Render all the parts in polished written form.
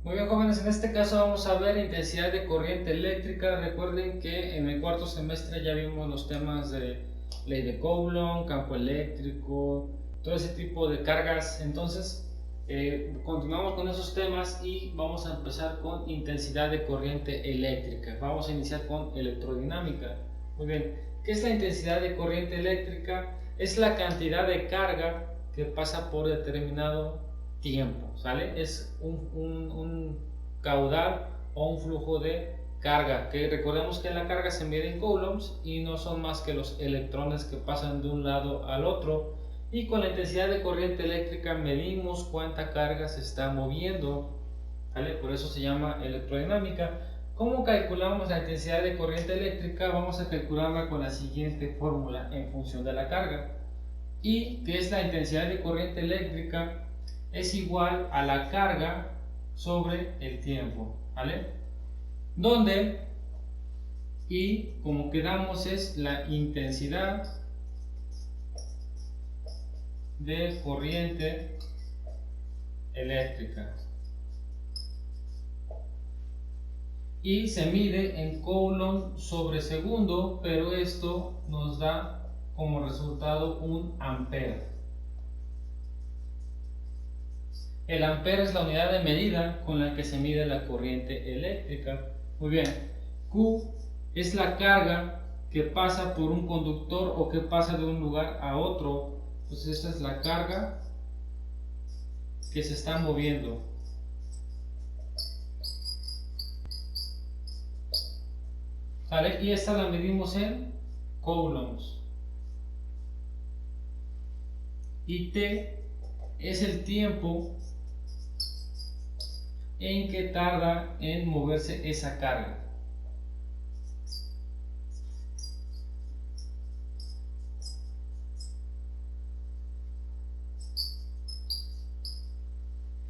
Muy bien, jóvenes, en este caso vamos a ver intensidad de corriente eléctrica. Recuerden que en el cuarto semestre ya vimos los temas de ley de Coulomb, campo eléctrico, todo ese tipo de cargas. Entonces, continuamos con esos temas y vamos a empezar con intensidad de corriente eléctrica. Vamos a iniciar con electrodinámica. Muy bien, ¿qué es la intensidad de corriente eléctrica? Es la cantidad de carga que pasa por determinado tiempo, ¿sale? Es un caudal o un flujo de carga, que recordemos que la carga se mide en coulombs y no son más que los electrones que pasan de un lado al otro, y con la intensidad de corriente eléctrica medimos cuánta carga se está moviendo, ¿vale? Por eso se llama electrodinámica. ¿Cómo calculamos la intensidad de corriente eléctrica? Vamos a calcularla con la siguiente fórmula en función de la carga, y que es la intensidad de corriente eléctrica es igual a la carga sobre el tiempo, ¿vale? Donde y como quedamos es la intensidad de corriente eléctrica y se mide en coulomb sobre segundo, pero esto nos da como resultado un ampere. El ampere es la unidad de medida con la que se mide la corriente eléctrica. Muy bien, Q es la carga que pasa por un conductor o que pasa de un lugar a otro. Entonces esta es la carga que se está moviendo. ¿Sale? Y esta la medimos en coulombs. Y T es el tiempo en que tarda en moverse esa carga.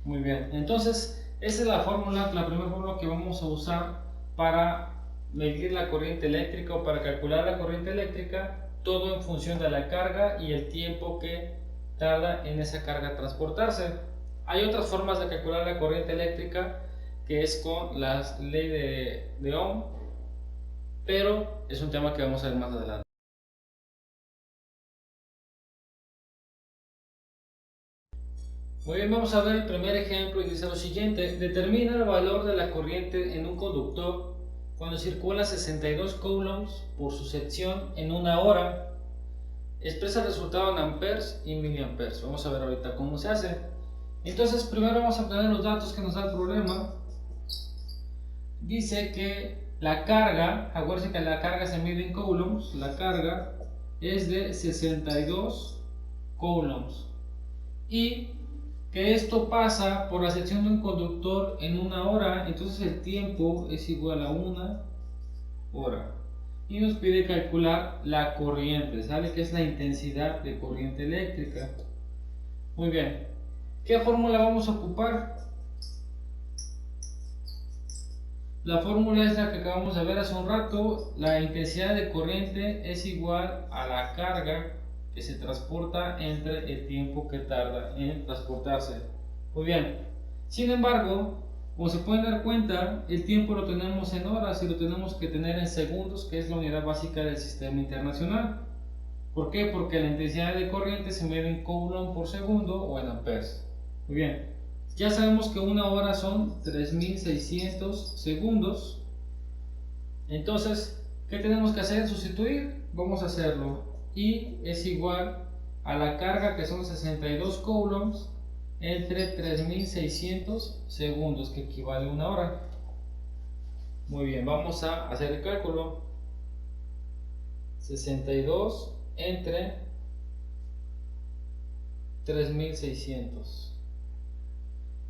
Muy bien, entonces esa es la fórmula, la primera fórmula que vamos a usar para medir la corriente eléctrica o para calcular la corriente eléctrica, todo en función de la carga y el tiempo que tarda en esa carga transportarse. Hay otras formas de calcular la corriente eléctrica, que es con la ley de Ohm, pero es un tema que vamos a ver más adelante. Muy bien, vamos a ver el primer ejemplo y dice lo siguiente: determina el valor de la corriente en un conductor cuando circula 62 coulombs por su sección en una hora. Expresa el resultado en amperes y miliamperes. Vamos a ver ahorita cómo se hace. Entonces, primero vamos a obtener los datos que nos da el problema. Dice que la carga, acuérdense que la carga se mide en coulombs, la carga es de 62 coulombs. Y que esto pasa por la sección de un conductor en una hora, entonces el tiempo es igual a una hora. Y nos pide calcular la corriente, ¿sale? Que es la intensidad de corriente eléctrica. Muy bien, ¿qué fórmula vamos a ocupar? La fórmula es la que acabamos de ver hace un rato. La intensidad de corriente es igual a la carga que se transporta entre el tiempo que tarda en transportarse. Muy bien, sin embargo, como se pueden dar cuenta, el tiempo lo tenemos en horas y lo tenemos que tener en segundos, que es la unidad básica del sistema internacional. ¿Por qué? Porque la intensidad de corriente se mide en coulomb por segundo o en amperes. Muy bien, ya sabemos que una hora son 3600 segundos. Entonces, ¿qué tenemos que hacer? Sustituir. Vamos a hacerlo. Y es igual a la carga, que son 62 coulombs entre 3600 segundos, que equivale a una hora. Muy bien, vamos a hacer el cálculo. 62 entre 3600.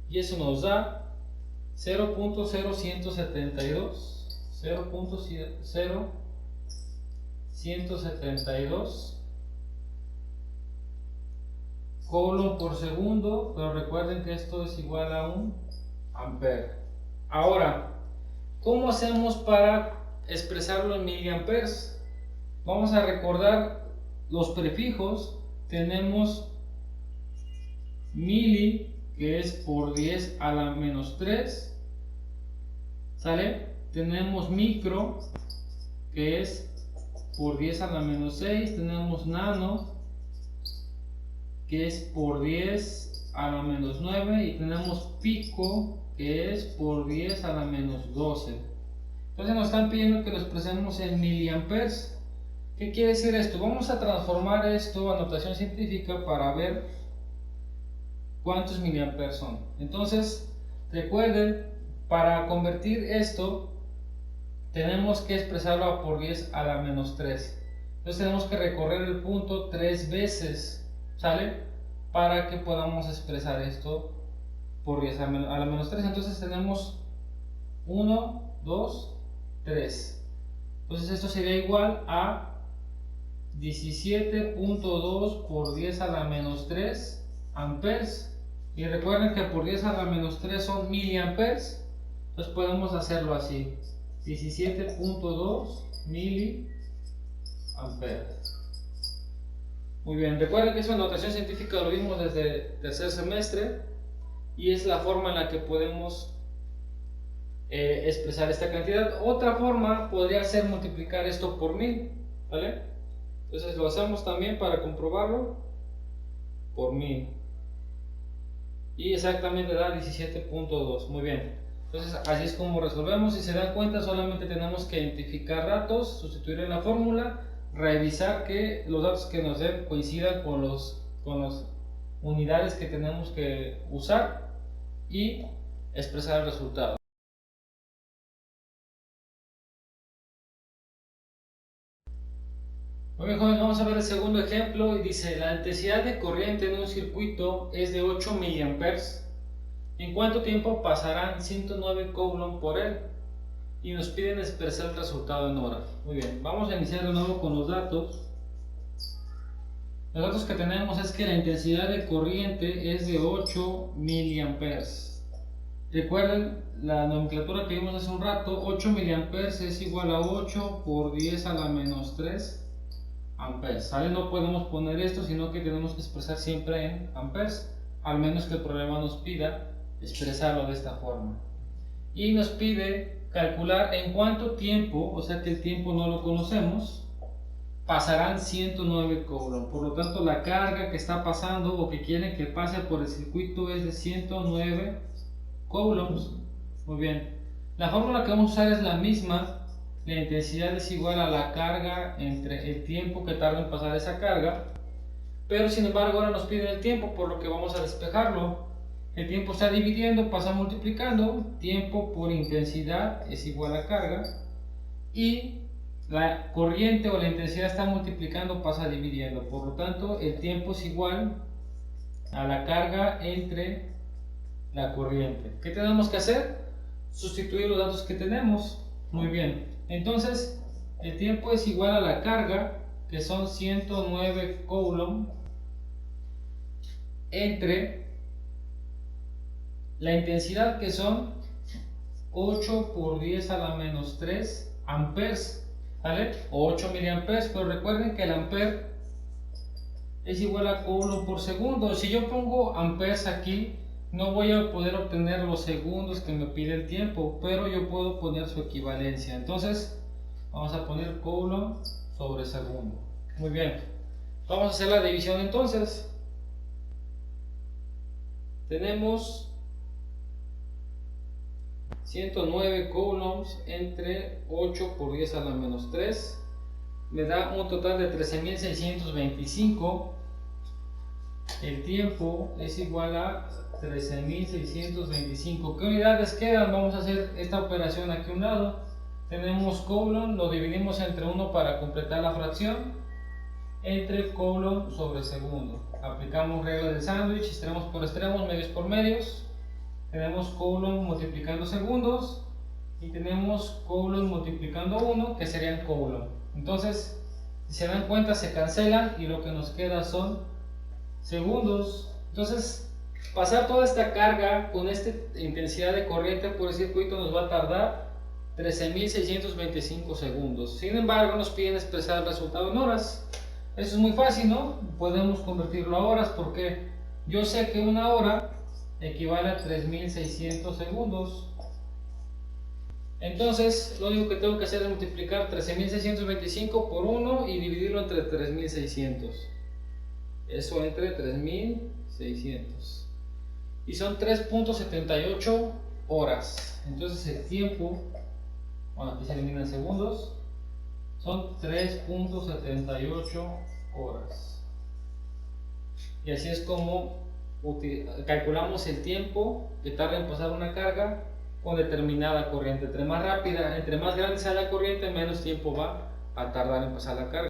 Y eso nos da 0.0172 coulomb por segundo, pero recuerden que esto es igual a un ampere. Ahora, ¿cómo hacemos para expresarlo en miliamperes? Vamos a recordar los prefijos. Tenemos mili, que es por 10 a la menos 3, ¿Sale? Tenemos micro, que es por 10 a la menos 6. Tenemos nano, que es por 10 a la menos 9. Y tenemos pico, que es por 10 a la menos 12. Entonces nos están pidiendo que lo expresemos en miliamperes. ¿Qué quiere decir esto? Vamos a transformar esto a notación científica para ver cuántos miliamperes son. Entonces, recuerden, para convertir esto, tenemos que expresarlo a por 10 a la menos 3. Entonces tenemos que recorrer el punto 3 veces, ¿sale? Para que podamos expresar esto por 10 a la menos 3. Entonces tenemos 1, 2, 3. Entonces esto sería igual a 17.2 por 10 a la menos 3 amperes. Y recuerden que por 10 a la menos 3 son miliamperes. Entonces podemos hacerlo así: 17.2 miliamperes. Muy bien, recuerden que esa notación científica lo vimos desde tercer semestre y es la forma en la que podemos expresar esta cantidad. Otra forma podría ser multiplicar esto por 1000, ¿vale? Entonces lo hacemos también para comprobarlo por 1000 y exactamente da 17.2. Muy bien, entonces así es como resolvemos. Si se dan cuenta, solamente tenemos que identificar datos, sustituir en la fórmula, revisar que los datos que nos den coincidan con las unidades que tenemos que usar y expresar el resultado. Muy bien, jóvenes, vamos a ver el segundo ejemplo y dice: la intensidad de corriente en un circuito es de 8 miliamperes. ¿En cuánto tiempo pasarán 109 coulomb por él? Y nos piden expresar el resultado en horas. Muy bien, vamos a iniciar de nuevo con los datos. Los datos que tenemos es que la intensidad de corriente es de 8 miliamperes. Recuerden la nomenclatura que vimos hace un rato: 8 miliamperes es igual a 8 por 10 a la menos 3 amperes, ¿sale? No podemos poner esto, sino que tenemos que expresar siempre en amperes, al menos que el problema nos pida expresarlo de esta forma. Y nos pide calcular en cuánto tiempo, o sea que el tiempo no lo conocemos, pasarán 109 coulomb. Por lo tanto, la carga que está pasando o que quieren que pase por el circuito es de 109 coulombs. Muy bien, la fórmula que vamos a usar es la misma. La intensidad es igual a la carga entre el tiempo que tarda en pasar esa carga, pero sin embargo ahora nos piden el tiempo, por lo que vamos a despejarlo. El tiempo está dividiendo, pasa multiplicando. Tiempo por intensidad es igual a carga, y la corriente o la intensidad está multiplicando, pasa dividiendo. Por lo tanto, el tiempo es igual a la carga entre la corriente. ¿Qué tenemos que hacer? Sustituir los datos que tenemos. Muy bien, entonces el tiempo es igual a la carga, que son 109 coulomb, entre la intensidad, que son 8 por 10 a la menos 3 amperes, ¿vale? O 8 miliamperes, pero recuerden que el ampere es igual a coulomb por segundo. Si yo pongo amperes aquí, no voy a poder obtener los segundos que me pide el tiempo, pero yo puedo poner su equivalencia. Entonces vamos a poner coulomb sobre segundo. Muy bien, vamos a hacer la división. Entonces tenemos 109 coulombs entre 8 por 10 a la menos 3, me da un total de 13.625. El tiempo es igual a 13.625. ¿Qué unidades quedan? Vamos a hacer esta operación aquí a un lado. Tenemos coulomb, lo dividimos entre 1 para completar la fracción, entre coulomb sobre segundo. Aplicamos regla del sándwich, extremos por extremos, medios por medios. Tenemos coulomb multiplicando segundos y tenemos coulomb multiplicando 1, que serían coulomb. Entonces, si se dan cuenta, se cancelan y lo que nos queda son segundos. Entonces, pasar toda esta carga con esta intensidad de corriente por el circuito nos va a tardar 13.625 segundos. Sin embargo, nos piden expresar el resultado en horas. Eso es muy fácil, ¿no? Podemos convertirlo a horas, porque yo sé que una hora equivale a 3.600 segundos. Entonces, lo único que tengo que hacer es multiplicar 13.625 por 1 y dividirlo entre 3.600. Eso entre 3.600. Y son 3.78 horas. Entonces el tiempo, bueno, aquí se eliminan segundos, son 3.78 horas. Y así es como calculamos el tiempo que tarda en pasar una carga con determinada corriente. Entre más rápida, entre más grande sea la corriente, menos tiempo va a tardar en pasar la carga.